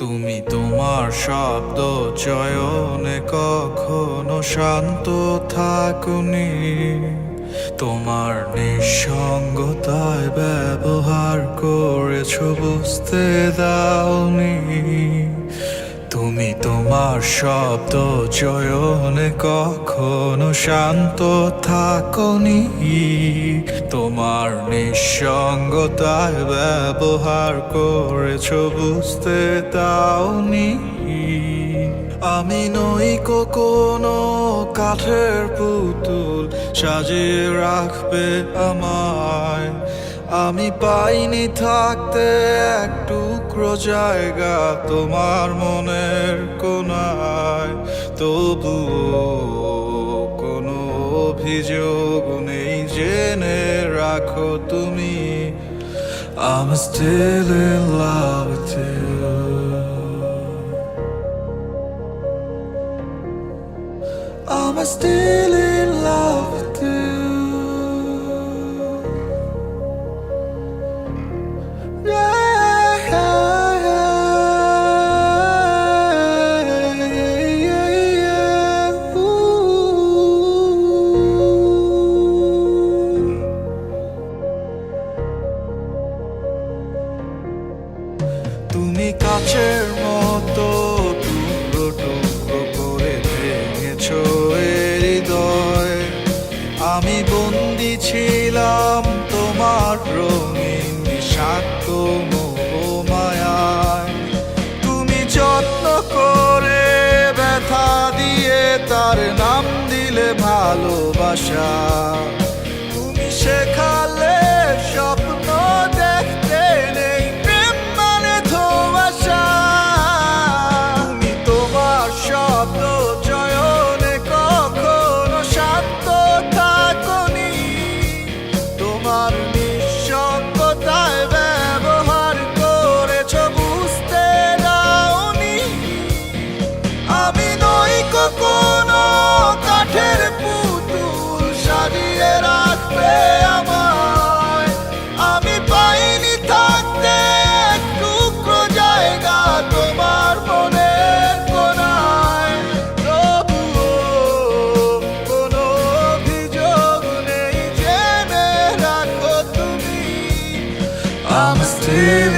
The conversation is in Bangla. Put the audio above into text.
তুমি তোমার শব্দ চয়নে কখনো শান্ত থাকুনি। তোমার নিঃসঙ্গতায় ব্যবহার করেছ বুঝতে দাওনি। তুমি তোমার শব্দ চয়নে কখনো শান্ত থাকনি। তোমার নিঃসঙ্গতায় ব্যবহার করেছ বুঝতে দাওনি। আমি নই কোনো কাঠের পুতুল সাজিয়ে রাখবে আমায়। আমি পাইনি থাকতে এক টুকরো জায়গা তোমার মনের কোনায়। তবুও কোনো অভিযোগ নেই জেনে রাখো তুমি, I'm still in love with you. I'm still in love with you. তুমি কাচের মতো টুকরো টুকরো করে ভেঙেছো হৃদয়। আমি বন্দি ছিলাম তোমার রঙিন বিষাক্ত মোহমায়ায়। তুমি যত্ন করে ব্যথা দিয়ে তার নাম দিলে ভালোবাসা। তুমি শেখালে স্বপ্ন দেখতে নেই প্রেম মানে ধোঁয়াশা। তুমি তোমার শব্দ চয়নে কখনো শান্ত থাকনি। তোমার নিঃসঙ্গতায় ব্যবহার করেছ বুঝতে দাওনি। আমি নই কোনো কাঠের পুতুল সাজিয়ে রাখবে আমায়। আমি পাইনি থাকতে এক টুকরো জায়গা তোমার মনের কোনায়। তবুও কোনো অভিযোগ নেই জেনে রাখো তুমি, I'm still